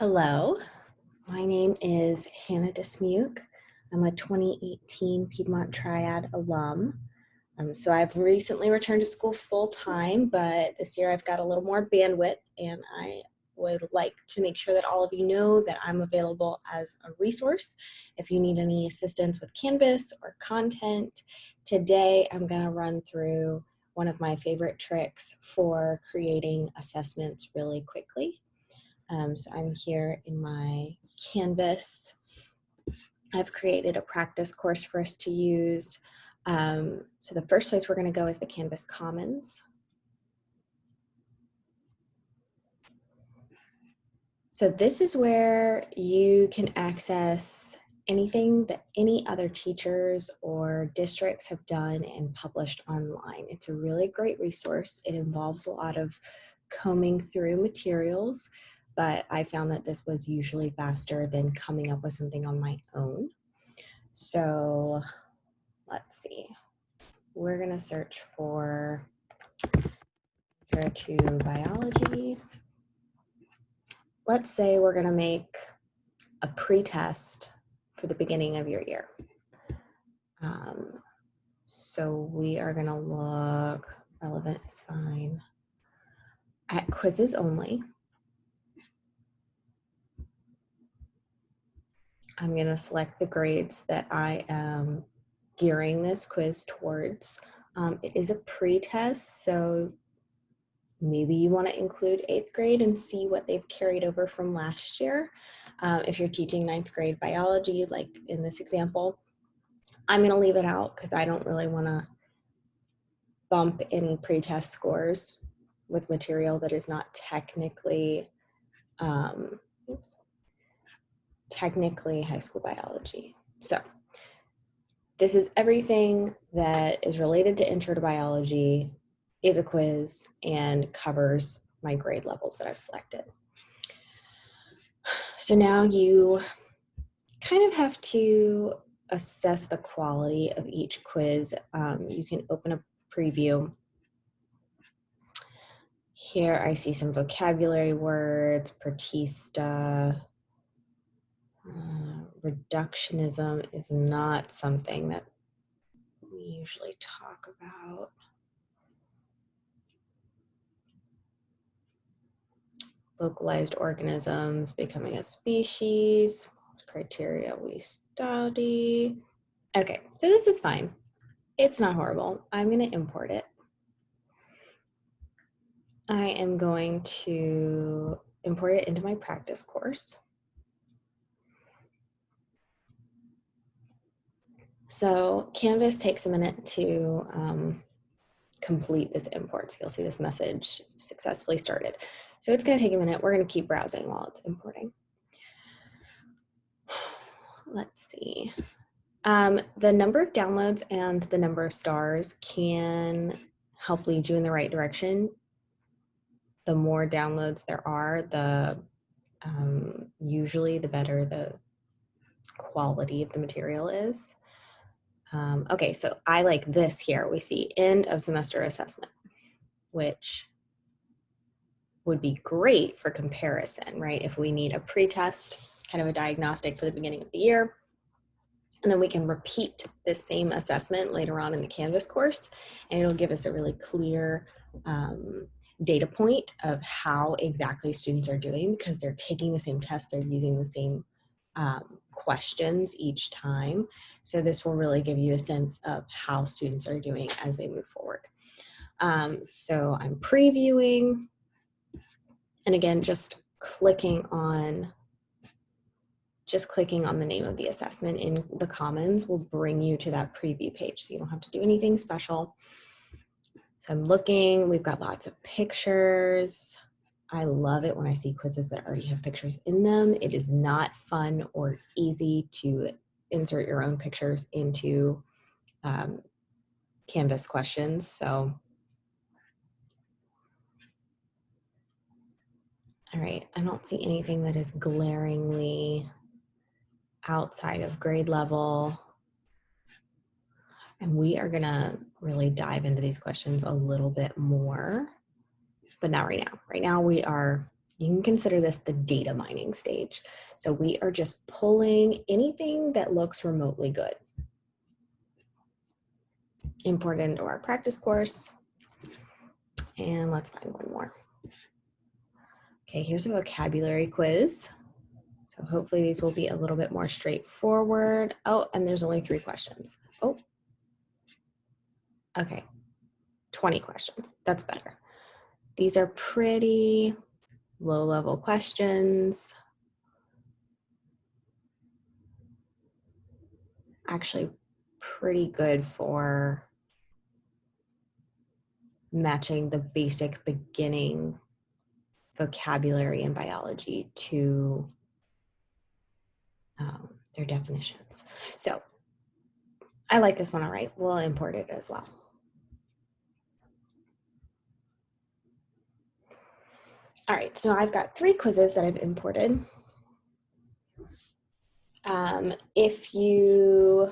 Hello, my name is Hannah Dismuke. I'm a 2018 Piedmont Triad alum. So I've recently returned to school full time, but this year I've got a little more bandwidth, and I would like to make sure that all of you know that I'm available as a resource if you need any assistance with Canvas or content. Today I'm going to run through one of my favorite tricks for creating assessments really quickly. So I'm here in my Canvas. I've created a practice course for us to use. So the first place we're going to go is the Canvas Commons. So this is where you can access anything that any other teachers or districts have done and published online. It's a really great resource. It involves a lot of combing through materials, but I found that this was usually faster than coming up with something on my own. So let's see. We're going to search for Intro to Biology. Let's say we're going to make a pretest for the beginning of your year. So we are going to look, relevant is fine, at quizzes only. I'm going to select the grades that I am gearing this quiz towards. It is a pretest, so maybe you want to include 8th grade and see what they've carried over from last year. If you're teaching 9th grade biology, like in this example, I'm going to leave it out because I don't really want to bump in pretest scores with material that is not technically technically high school biology. So this is everything that is related to Intro to Biology, is a quiz, and covers my grade levels that I've selected. So now you kind of have to assess the quality of each quiz. You can open a preview. Here I see some vocabulary words, Protista. Reductionism is not something that we usually talk about. Localized organisms becoming a species. That's criteria we study. Okay, so this is fine. It's not horrible. I'm going to import it. I am going to import it into my practice course. So Canvas takes a minute to complete this import. So you'll see this message successfully started. So it's going to take a minute. We're going to keep browsing while it's importing. Let's see. The number of downloads and the number of stars can help lead you in the right direction. The more downloads there are, the usually the better the quality of the material is. Okay, so I like this here. We see end of semester assessment, which would be great for comparison, right? If we need a pretest, kind of a diagnostic for the beginning of the year, and then we can repeat this same assessment later on in the Canvas course, and it'll give us a really clear data point of how exactly students are doing because they're taking the same test, they're using the same questions each time. So this will really give you a sense of how students are doing as they move forward. So I'm previewing, and again, just clicking on the name of the assessment in the Commons will bring you to that preview page. So you don't have to do anything special. So I'm looking, we've got lots of pictures. I love it when I see quizzes that already have pictures in them. It is not fun or easy to insert your own pictures into Canvas questions. So, all right, I don't see anything that is glaringly outside of grade level. And we are gonna really dive into these questions a little bit more, but not right now. Right now we are You can consider this the data mining stage. So we are just pulling anything that looks remotely good. Import it into our practice course. And let's find one more. Okay, here's a vocabulary quiz. So hopefully these will be a little bit more straightforward. Oh, and there's only 3 questions. Oh, okay, 20 questions. That's better. These are pretty low-level questions. Actually pretty good for matching the basic beginning vocabulary in biology to their definitions. So I like this one, all right. We'll import it as well. All right, so I've got 3 quizzes that I've imported. If you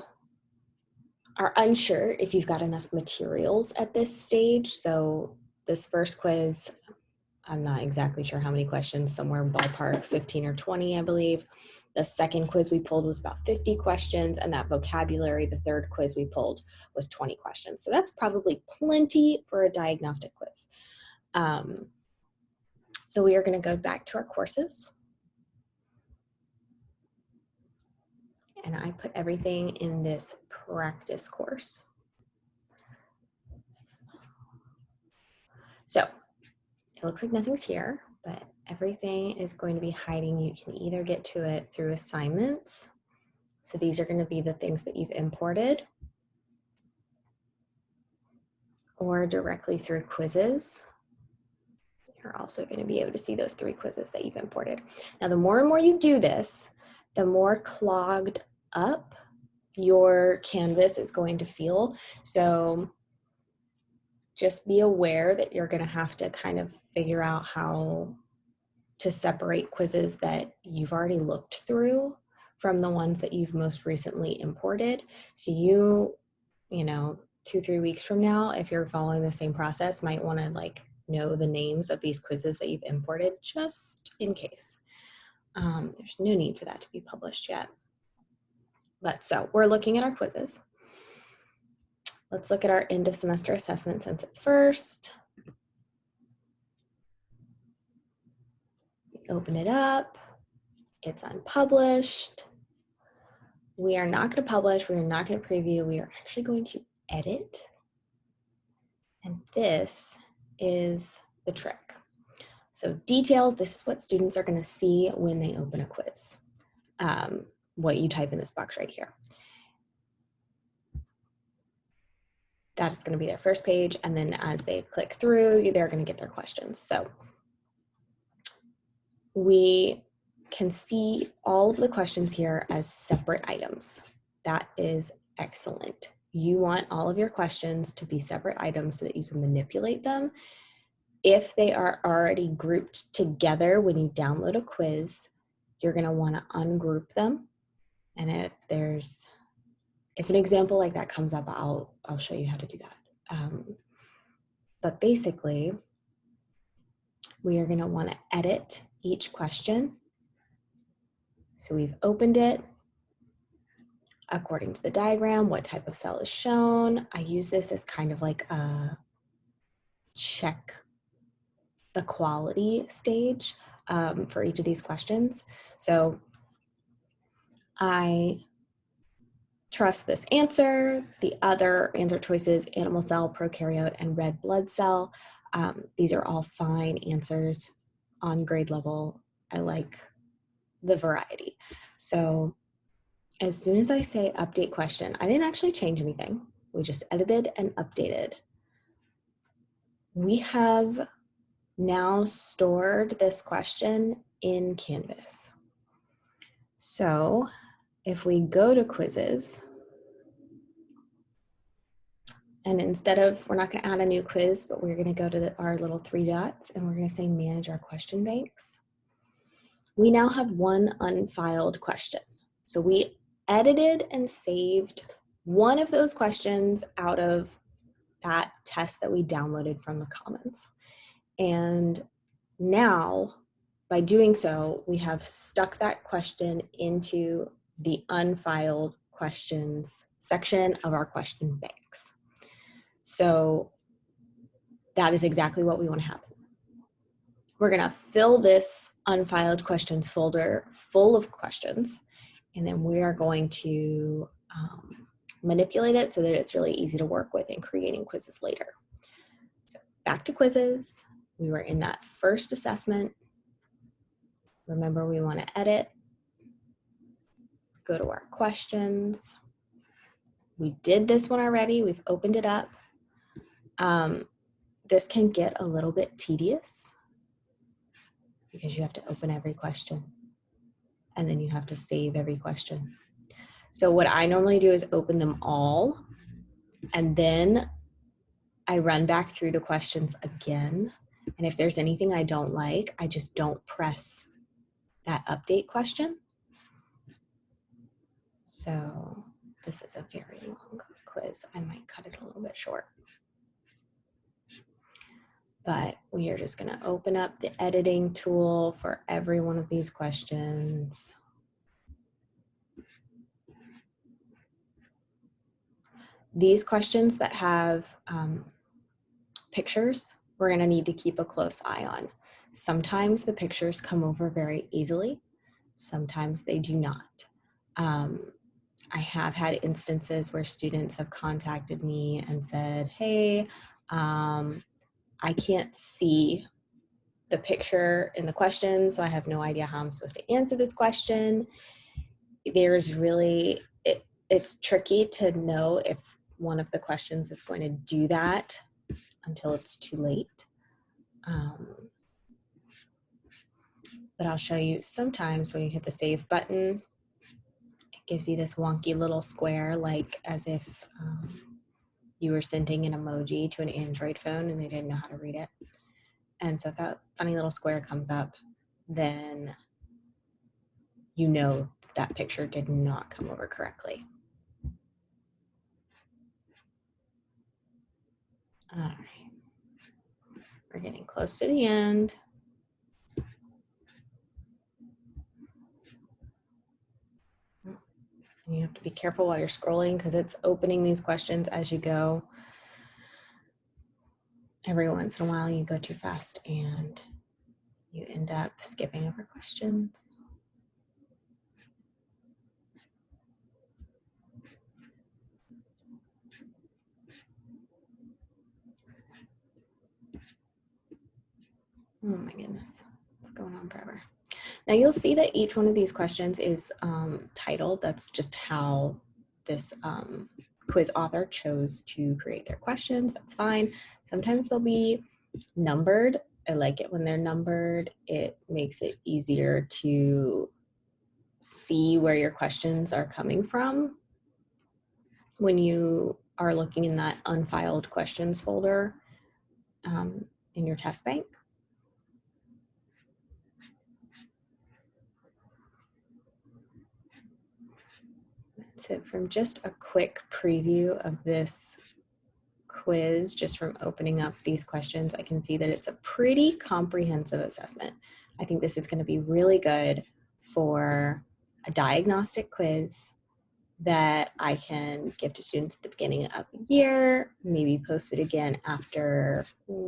are unsure if you've got enough materials at this stage, so this first quiz, I'm not exactly sure how many questions, somewhere ballpark 15 or 20, I believe. The second quiz we pulled was about 50 questions, and that vocabulary, the third quiz we pulled, was 20 questions. So that's probably plenty for a diagnostic quiz. So we are going to go back to our courses. And I put everything in this practice course. So it looks like nothing's here, but everything is going to be hiding. You can either get to it through assignments. So these are going to be the things that you've imported, or directly through quizzes. You're also going to be able to see those 3 quizzes that you've imported. Now, the more and more you do this, the more clogged up your Canvas is going to feel. So just be aware that you're going to have to kind of figure out how to separate quizzes that you've already looked through from the ones that you've most recently imported. So you know, 2-3 weeks from now, if you're following the same process, might want to like know the names of these quizzes that you've imported just in case. There's no need for that to be published yet. But so we're looking at our quizzes. Let's look at our end of semester assessment since it's first. Open it up. It's unpublished. We are not going to publish. We are not going to preview. We are actually going to edit. And this is the trick. So details, this is what students are going to see when they open a quiz. What you type in this box right here. That is going to be their first page. And then as they click through, they're going to get their questions. So we can see all of the questions here as separate items. That is excellent. You want all of your questions to be separate items so that you can manipulate them. If they are already grouped together when you download a quiz, you're going to want to ungroup them. And if an example like that comes up, I'll show you how to do that. But basically, we are going to want to edit each question. So we've opened it. According to the diagram, what type of cell is shown. I use this as kind of like a check the quality stage for each of these questions. So I trust this answer. The other answer choices, animal cell, prokaryote, and red blood cell. These are all fine answers on grade level. I like the variety. So as soon as I say update question, I didn't actually change anything. We just edited and updated. We have now stored this question in Canvas. So if we go to quizzes, and instead of, we're not going to add a new quiz, but we're going to go to our little 3 dots and we're going to say manage our question banks. We now have one unfiled question. So we edited and saved one of those questions out of that test that we downloaded from the Commons. And now by doing so, we have stuck that question into the unfiled questions section of our question banks. So that is exactly what we want to happen. We're going to fill this unfiled questions folder full of questions, and then we are going to manipulate it so that it's really easy to work with in creating quizzes later. So back to quizzes. We were in that first assessment. Remember, we want to edit, go to our questions. We did this one already. We've opened it up. This can get a little bit tedious because you have to open every question and then you have to save every question. So what I normally do is open them all, and then I run back through the questions again. And if there's anything I don't like, I just don't press that update question. So this is a very long quiz. I might cut it a little bit short. But we are just going to open up the editing tool for every one of these questions. These questions that have pictures, we're going to need to keep a close eye on. Sometimes the pictures come over very easily. Sometimes they do not. I have had instances where students have contacted me and said, hey, I can't see the picture in the question, so I have no idea how I'm supposed to answer this question. There's really, it's tricky to know if one of the questions is going to do that until it's too late. But I'll show you sometimes when you hit the save button, it gives you this wonky little square, like as if you were sending an emoji to an Android phone and they didn't know how to read it. And so if that funny little square comes up, then you know that picture did not come over correctly. All right, we're getting close to the end. And you have to be careful while you're scrolling because it's opening these questions as you go. Every once in a while you go too fast and you end up skipping over questions. Oh my goodness, it's going on forever. Now you'll see that each one of these questions is titled. That's just how this quiz author chose to create their questions. That's fine. Sometimes they'll be numbered. I like it when they're numbered. It makes it easier to see where your questions are coming from when you are looking in that unfiled questions folder in your test bank. So from just a quick preview of this quiz, just from opening up these questions, I can see that it's a pretty comprehensive assessment. I think this is going to be really good for a diagnostic quiz that I can give to students at the beginning of the year, maybe post it again after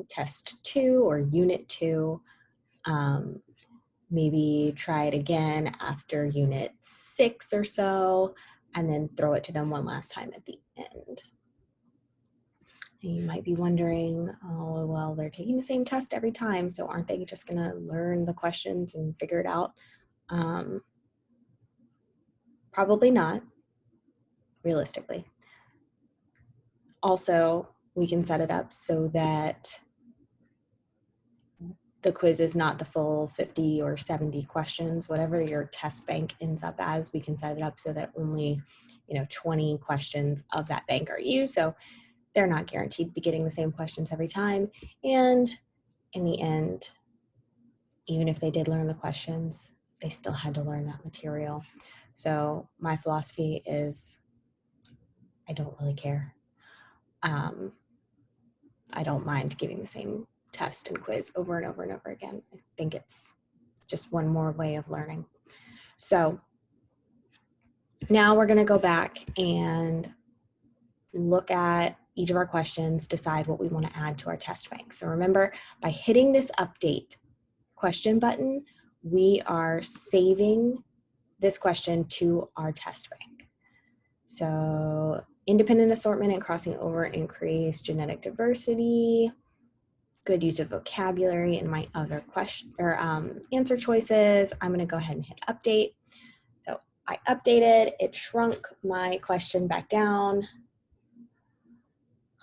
test 2 or unit 2, maybe try it again after unit 6 or so, and then throw it to them one last time at the end. And you might be wondering, oh, well, they're taking the same test every time, so aren't they just gonna learn the questions and figure it out? Probably not, realistically. Also, we can set it up so that the quiz is not the full 50 or 70 questions, whatever your test bank ends up as. We can set it up so that only 20 questions of that bank are used. So they're not guaranteed to be getting the same questions every time. And in the end, even if they did learn the questions, they still had to learn that material. So my philosophy is I don't really care. I don't mind giving the same test and quiz over and over and over again. I think it's just one more way of learning. So now we're going to go back and look at each of our questions, decide what we want to add to our test bank. So remember, by hitting this update question button, we are saving this question to our test bank. So independent assortment and crossing over increase genetic diversity, good use of vocabulary, and my other question or answer choices. I'm going to go ahead and hit update. So I updated, it shrunk my question back down.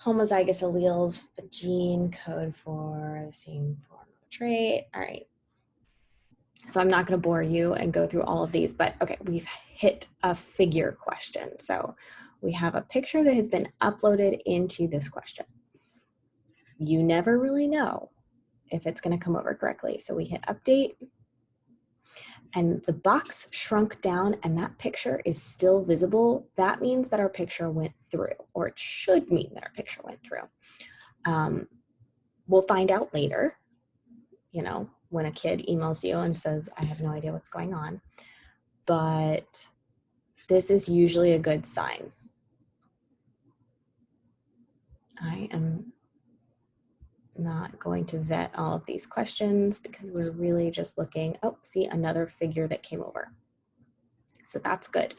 Homozygous alleles, the gene code for the same form of trait. All right. So I'm not going to bore you and go through all of these, but okay, we've hit a figure question. So we have a picture that has been uploaded into this question. You never really know if it's going to come over correctly. So we hit update and the box shrunk down and that picture is still visible. That means that our picture went through, or it should mean that our picture went through. We'll find out later, you know, when a kid emails you and says, I have no idea what's going on, but this is usually a good sign. I am not going to vet all of these questions because we're really just looking, oh, see another figure that came over. So that's good.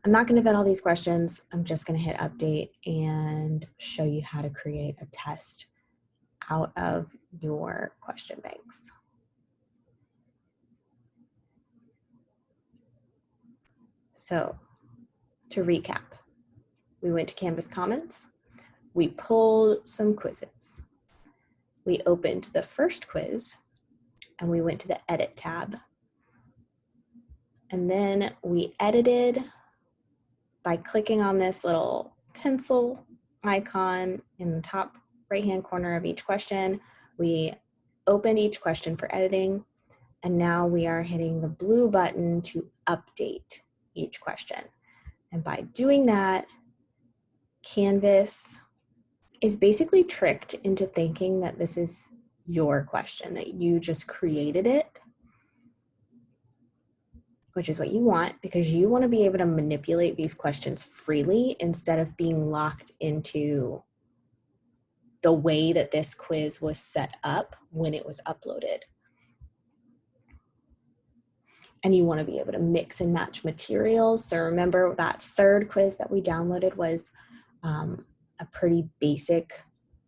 I'm not going to vet all these questions. I'm just going to hit update and show you how to create a test out of your question banks. So to recap, we went to Canvas Commons. We pulled some quizzes. We opened the first quiz and we went to the Edit tab. And then we edited by clicking on this little pencil icon in the top right-hand corner of each question. We opened each question for editing, and now we are hitting the blue button to update each question. And by doing that, Canvas is basically tricked into thinking that this is your question, that you just created it, which is what you want, because you want to be able to manipulate these questions freely instead of being locked into the way that this quiz was set up when it was uploaded. And you want to be able to mix and match materials. So remember that third quiz that we downloaded was a pretty basic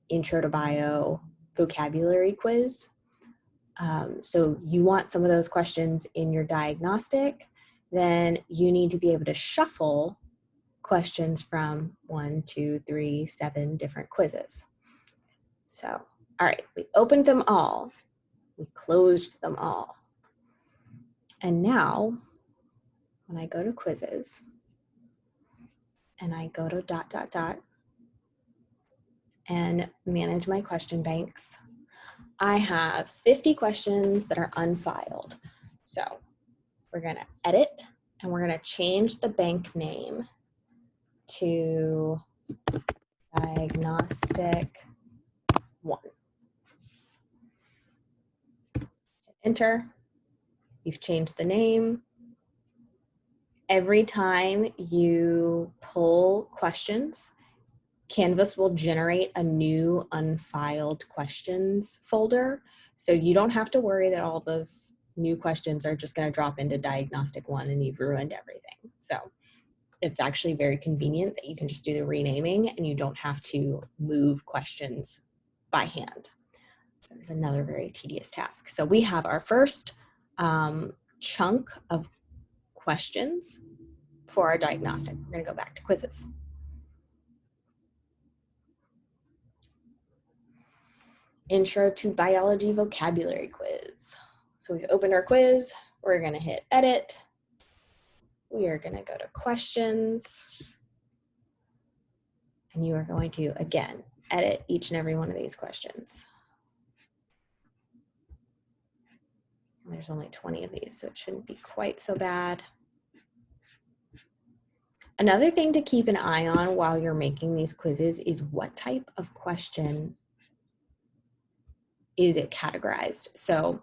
intro to bio vocabulary quiz. So you want some of those questions in your diagnostic, then you need to be able to shuffle questions from 1, 2, 3, 7 different quizzes. So, all right, we opened them all. We closed them all. And now, when I go to quizzes, and I go to ... and manage my question banks, I have 50 questions that are unfiled. So we're gonna edit and we're gonna change the bank name to diagnostic 1. Hit enter. You've changed the name. Every time you pull questions, Canvas will generate a new unfiled questions folder. So you don't have to worry that all those new questions are just going to drop into diagnostic 1 and you've ruined everything. So it's actually very convenient that you can just do the renaming and you don't have to move questions by hand. So it's another very tedious task. So we have our first chunk of questions for our diagnostic. We're going to go back to quizzes. Intro to Biology Vocabulary Quiz. So we've opened our quiz. We're going to hit edit. We are going to go to questions. And you are going to, again, edit each and every one of these questions. And there's only 20 of these, so it shouldn't be quite so bad. Another thing to keep an eye on while you're making these quizzes is what type of question is it categorized. So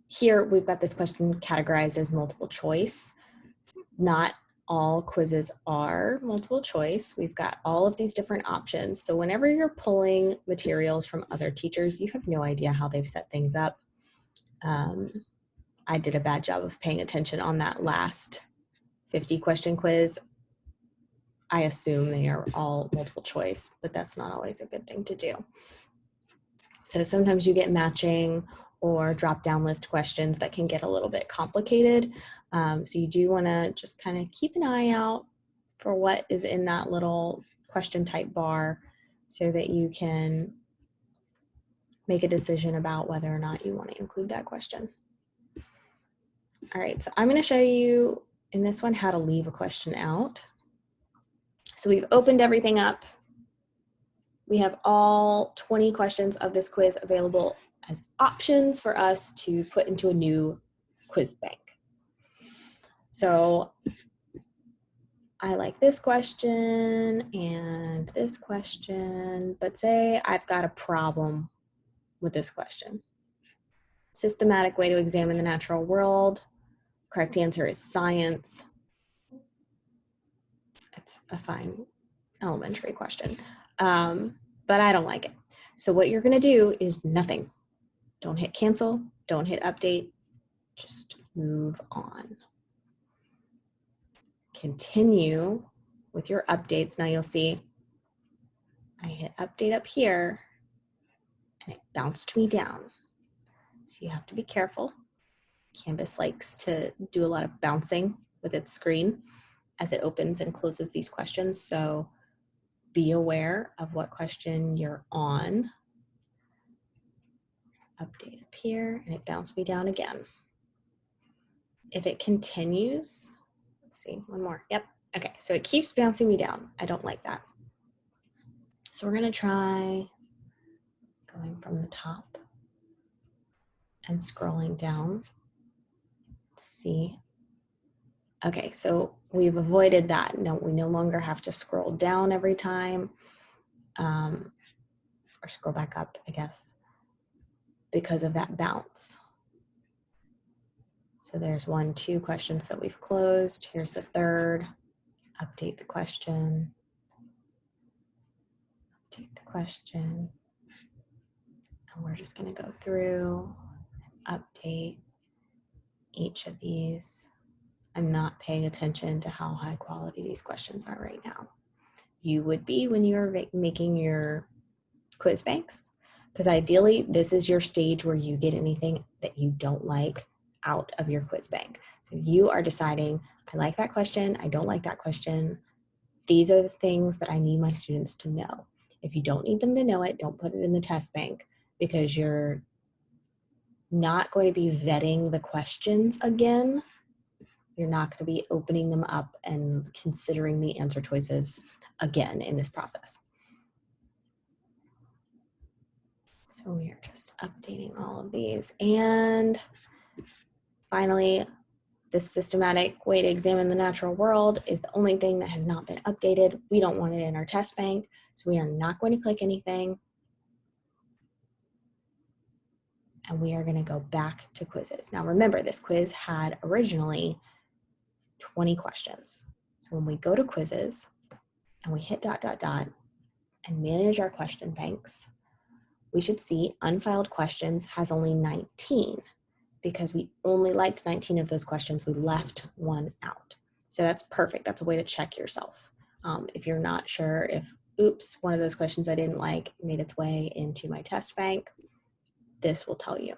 here we've got this question categorized as multiple choice. Not all quizzes are multiple choice. We've got all of these different options. So whenever you're pulling materials from other teachers, you have no idea how they've set things up. I did a bad job of paying attention on that last 50 question quiz. I assume they are all multiple choice, but that's not always a good thing to do. So sometimes you get matching or drop-down list questions that can get a little bit complicated. So you do want to just kind of keep an eye out for what is in that little question type bar so that you can make a decision about whether or not you want to include that question. All right, so I'm going to show you in this one how to leave a question out. So we've opened everything up. We have all 20 questions of this quiz available as options for us to put into a new quiz bank. So I like this question and this question, but say I've got a problem with this question. Systematic way to examine the natural world. Correct answer is science. It's a fine elementary question, but I don't like it. So what you're gonna do is nothing. Don't hit cancel, don't hit update, just move on. Continue with your updates. Now you'll see I hit update up here and it bounced me down. So you have to be careful. Canvas likes to do a lot of bouncing with its screen as it opens and closes these questions. So be aware of what question you're on. Update up here and it bounced me down again. If it continues, let's see, one more. Yep. Okay, so it keeps bouncing me down. I don't like that. So we're gonna try going from the top and scrolling down. Let's see. Okay, so we've avoided that. No, we no longer have to scroll down every time, or scroll back up, I guess, because of that bounce. So there's 1, 2 questions that we've closed. Here's the third. Update the question. Update the question. And we're just going to go through, update each of these. I'm not paying attention to how high quality these questions are right now. You would be when you're making your quiz banks, because ideally this is your stage where you get anything that you don't like out of your quiz bank. So you are deciding, I like that question, I don't like that question. These are the things that I need my students to know. If you don't need them to know it, don't put it in the test bank, because you're not going to be vetting the questions again. You're not going to be opening them up and considering the answer choices again in this process. So we are just updating all of these. And finally, the systematic way to examine the natural world is the only thing that has not been updated. We don't want it in our test bank, so we are not going to click anything. And we are going to go back to quizzes. Now remember, this quiz had originally 20 questions. So when we go to quizzes and we hit ... and manage our question banks, we should see unfiled questions has only 19 because we only liked 19 of those questions. We left one out. So that's perfect. That's a way to check yourself. If you're not sure if, oops, one of those questions I didn't like made its way into my test bank, this will tell you.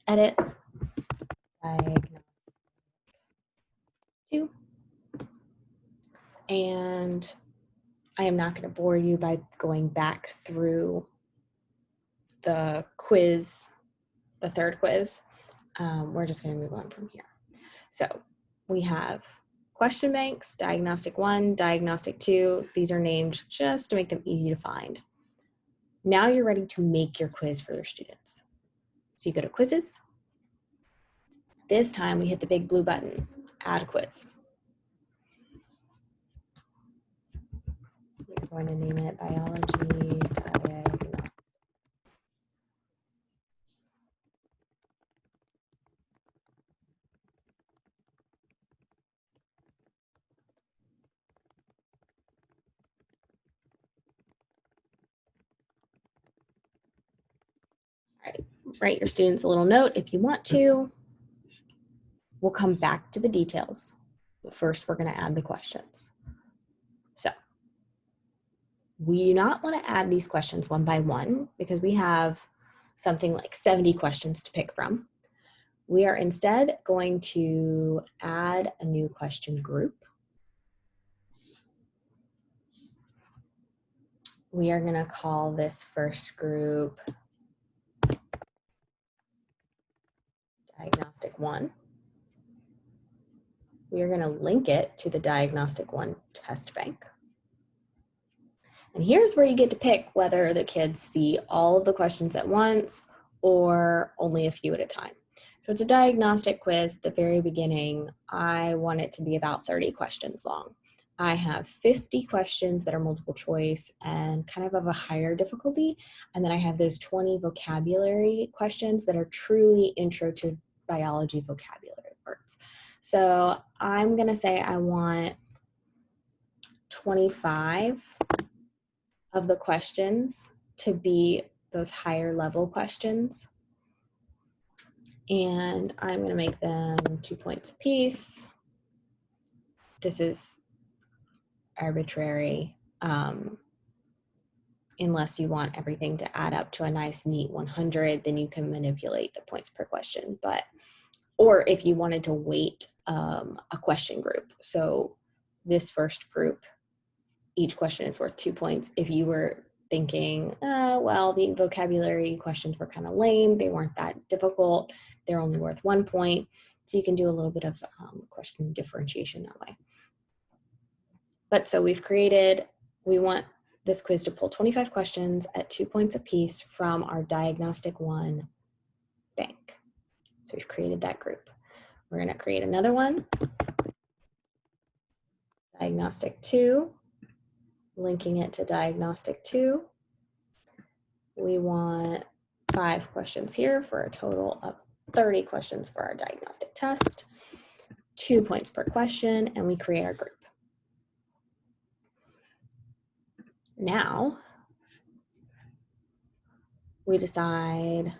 Edit, diagnostic 2. And I am not going to bore you by going back through the quiz, the third quiz. We're just going to move on from here. So we have question banks, diagnostic 1, diagnostic 2. These are named just to make them easy to find. Now you're ready to make your quiz for your students. So you go to quizzes. This time we hit the big blue button, add a quiz. We're going to name it biology diagnostic. write your students a little note if you want to. We'll come back to the details. But first, we're going to add the questions. So we do not want to add these questions one by one because we have something like 70 questions to pick from. We are instead going to add a new question group. We are going to call this first group Diagnostic 1. We are going to link it to the Diagnostic 1 test bank. And here's where you get to pick whether the kids see all of the questions at once or only a few at a time. So it's a diagnostic quiz. At the very beginning, I want it to be about 30 questions long. I have 50 questions that are multiple choice and kind of a higher difficulty. And then I have those 20 vocabulary questions that are truly intro to biology vocabulary words. So I'm going to say I want 25 of the questions to be those higher level questions. And I'm going to make them 2 points apiece. This is arbitrary, unless you want everything to add up to a nice, neat 100, then you can manipulate the points per question. Or if you wanted to weight a question group. So this first group, each question is worth 2 points. If you were thinking, well, the vocabulary questions were kind of lame, they weren't that difficult, they're only worth 1 point. So you can do a little bit of question differentiation that way. But so we want this quiz to pull 25 questions at 2 points apiece from our Diagnostic 1 bank. So we've created that group. We're going to create another one, Diagnostic 2, linking it to Diagnostic 2. We want 5 questions here for a total of 30 questions for our diagnostic test, 2 points per question, and we create our group. Now, we decide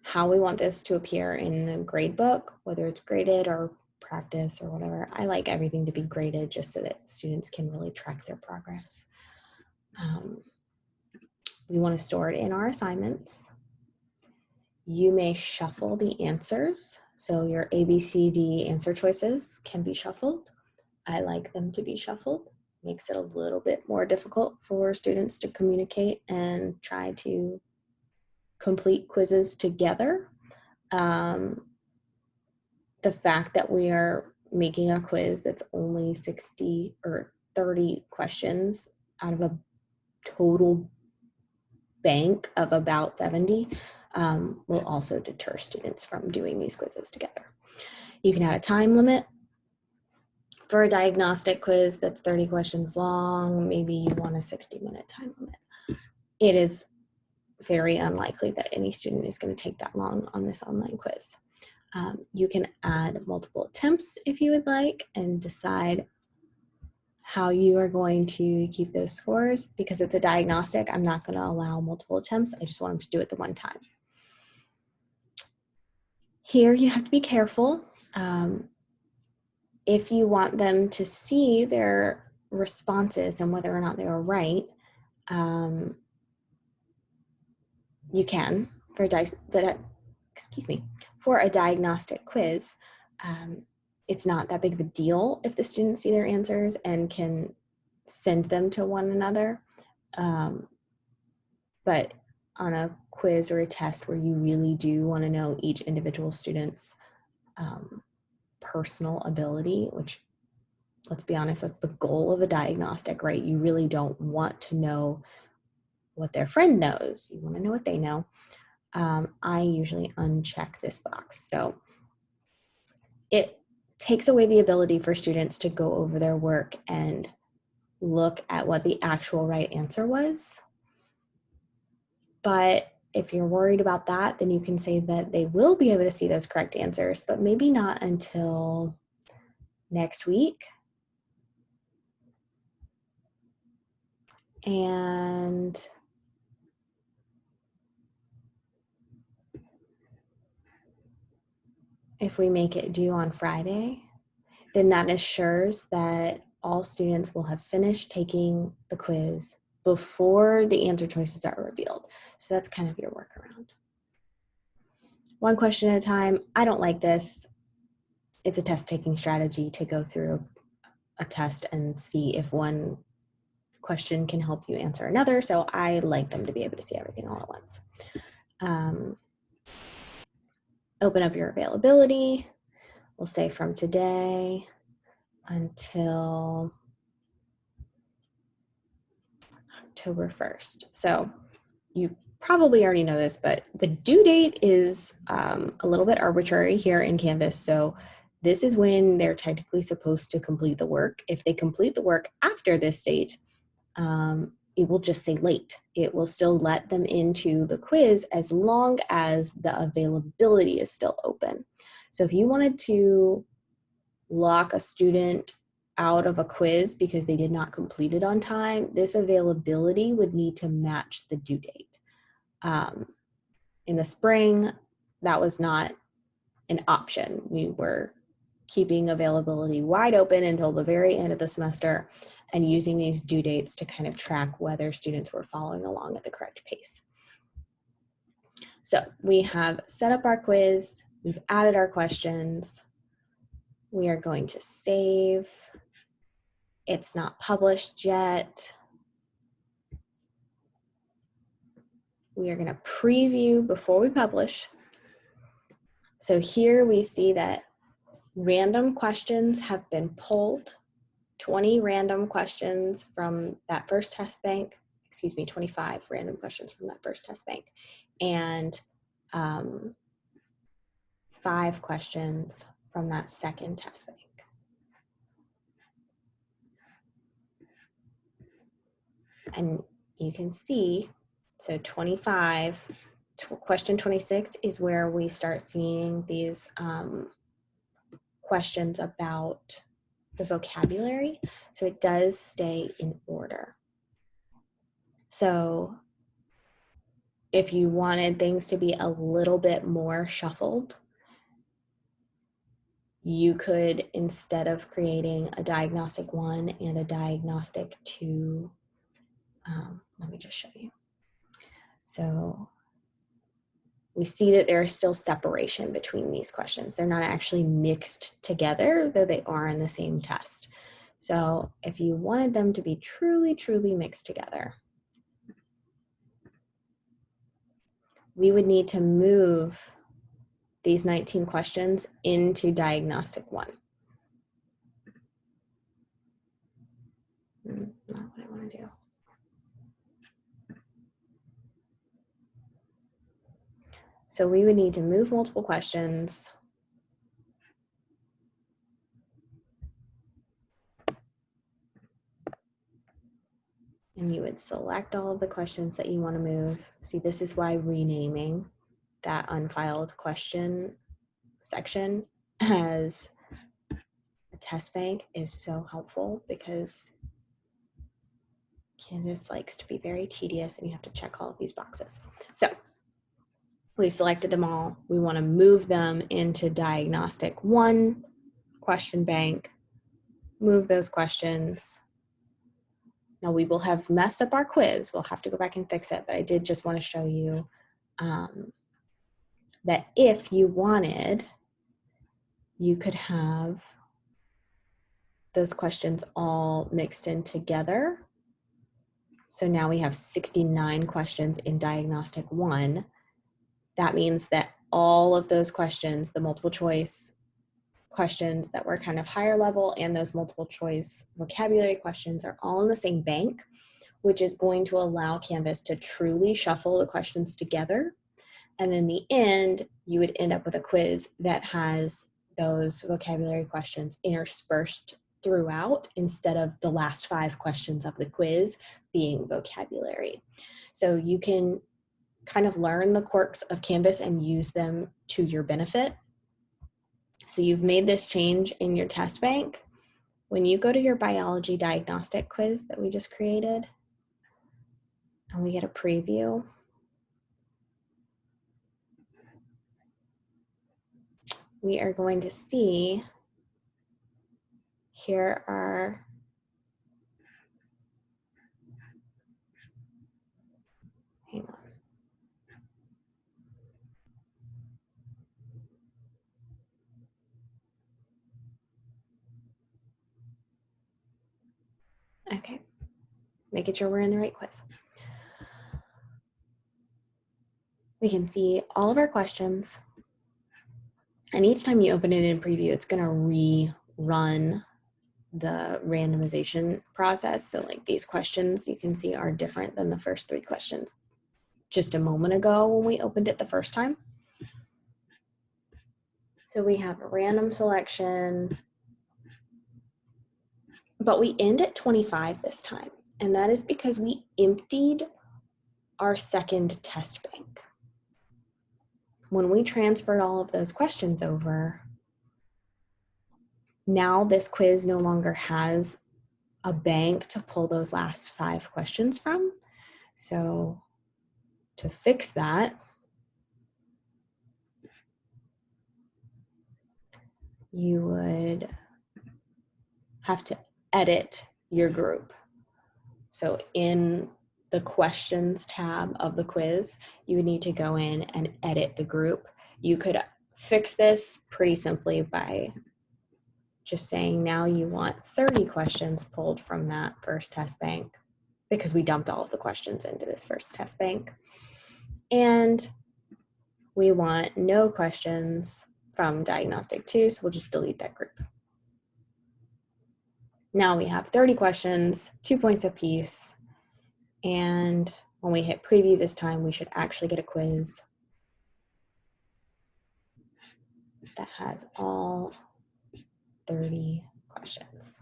how we want this to appear in the grade book, whether it's graded or practice or whatever. I like everything to be graded just so that students can really track their progress. We want to store it in our assignments. You may shuffle the answers. So your A, B, C, D answer choices can be shuffled. I like them to be shuffled. Makes it a little bit more difficult for students to communicate and try to complete quizzes together. The fact that we are making a quiz that's only 60 or 30 questions out of a total bank of about 70 will also deter students from doing these quizzes together. You can add a time limit. For a diagnostic quiz that's 30 questions long, maybe you want a 60-minute time limit. It is very unlikely that any student is going to take that long on this online quiz. You can add multiple attempts if you would like and decide how you are going to keep those scores. Because it's a diagnostic, I'm not going to allow multiple attempts. I just want them to do it the one time. Here you have to be careful. If you want them to see their responses and whether or not they were right, you can for a diagnostic quiz. It's not that big of a deal if the students see their answers and can send them to one another. But on a quiz or a test where you really do want to know each individual student's personal ability, which, let's be honest, that's the goal of a diagnostic, right? You really don't want to know what their friend knows. You want to know what they know. I usually uncheck this box. So it takes away the ability for students to go over their work and look at what the actual right answer was. But if you're worried about that, then you can say that they will be able to see those correct answers, but maybe not until next week. And if we make it due on Friday, then that assures that all students will have finished taking the quiz before the answer choices are revealed. So that's kind of your workaround. One question at a time. I don't like this. It's a test taking strategy to go through a test and see if one question can help you answer another. So I like them to be able to see everything all at once. Open up your availability. We'll say from today until October 1st. So you probably already know this, but the due date is a little bit arbitrary here in Canvas. So this is when they're technically supposed to complete the work. If they complete the work after this date, it will just say late. It will still let them into the quiz as long as the availability is still open. So if you wanted to lock a student out of a quiz because they did not complete it on time, this availability would need to match the due date. In the spring, that was not an option. We were keeping availability wide open until the very end of the semester and using these due dates to kind of track whether students were following along at the correct pace. So we have set up our quiz, we've added our questions, we are going to save. It's not published yet. We are going to preview before we publish. So here we see that random questions have been pulled, 20 random questions from that first test bank, 25 random questions from that first test bank, and 5 questions from that second test bank. And you can see, so 25, question 26 is where we start seeing these questions about the vocabulary. So it does stay in order. So if you wanted things to be a little bit more shuffled, you could, instead of creating a diagnostic 1 and a diagnostic 2, let me just show you. So we see that there is still separation between these questions. They're not actually mixed together, though they are in the same test. So if you wanted them to be truly, truly mixed together, we would need to move these 19 questions into diagnostic 1. Not what I want to do. So we would need to move multiple questions. And you would select all of the questions that you want to move. See, this is why renaming that unfiled question section as a test bank is so helpful, because Canvas likes to be very tedious and you have to check all of these boxes. So we've selected them all. We want to move them into diagnostic 1 question bank, move those questions. Now we will have messed up our quiz. We'll have to go back and fix it, but I did just want to show you that if you wanted, you could have those questions all mixed in together. So now we have 69 questions in diagnostic 1. That means that all of those questions, the multiple choice questions that were kind of higher level and those multiple choice vocabulary questions, are all in the same bank, which is going to allow Canvas to truly shuffle the questions together. And in the end, you would end up with a quiz that has those vocabulary questions interspersed throughout, instead of the last 5 questions of the quiz being vocabulary. So you can kind of learn the quirks of Canvas and use them to your benefit. So you've made this change in your test bank. When you go to your biology diagnostic quiz that we just created, and we get a preview, we are going to see, here are hang on. Okay, making sure we're in the right quiz. We can see all of our questions, and each time you open it in preview, it's going to rerun the randomization process. So like these questions you can see are different than the first 3 questions just a moment ago when we opened it the first time. So we have a random selection, but we end at 25 this time. And that is because we emptied our second test bank. When we transferred all of those questions over, now this quiz no longer has a bank to pull those last 5 questions from. So to fix that, you would have to edit your group. So in the questions tab of the quiz, you would need to go in and edit the group. You could fix this pretty simply by just saying now you want 30 questions pulled from that first test bank, because we dumped all of the questions into this first test bank. And we want no questions from diagnostic 2, so we'll just delete that group. Now we have 30 questions, 2 points apiece, and when we hit preview this time, we should actually get a quiz that has all 30 questions.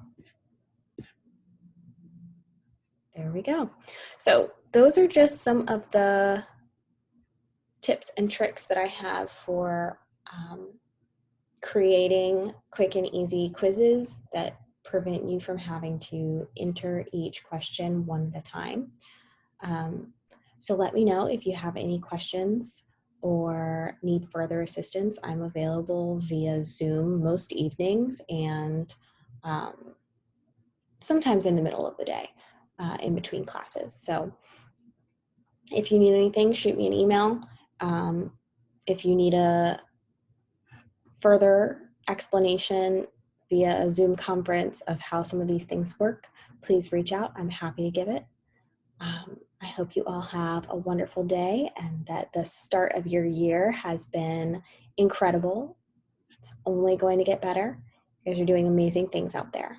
There we go. So those are just some of the tips and tricks that I have for creating quick and easy quizzes that prevent you from having to enter each question one at a time. So let me know if you have any questions or need further assistance. I'm available via Zoom most evenings and sometimes in the middle of the day in between classes. So if you need anything, shoot me an email. If you need a further explanation via a Zoom conference of how some of these things work, please reach out. I'm happy to give it. I hope you all have a wonderful day and that the start of your year has been incredible. It's only going to get better. You guys are doing amazing things out there.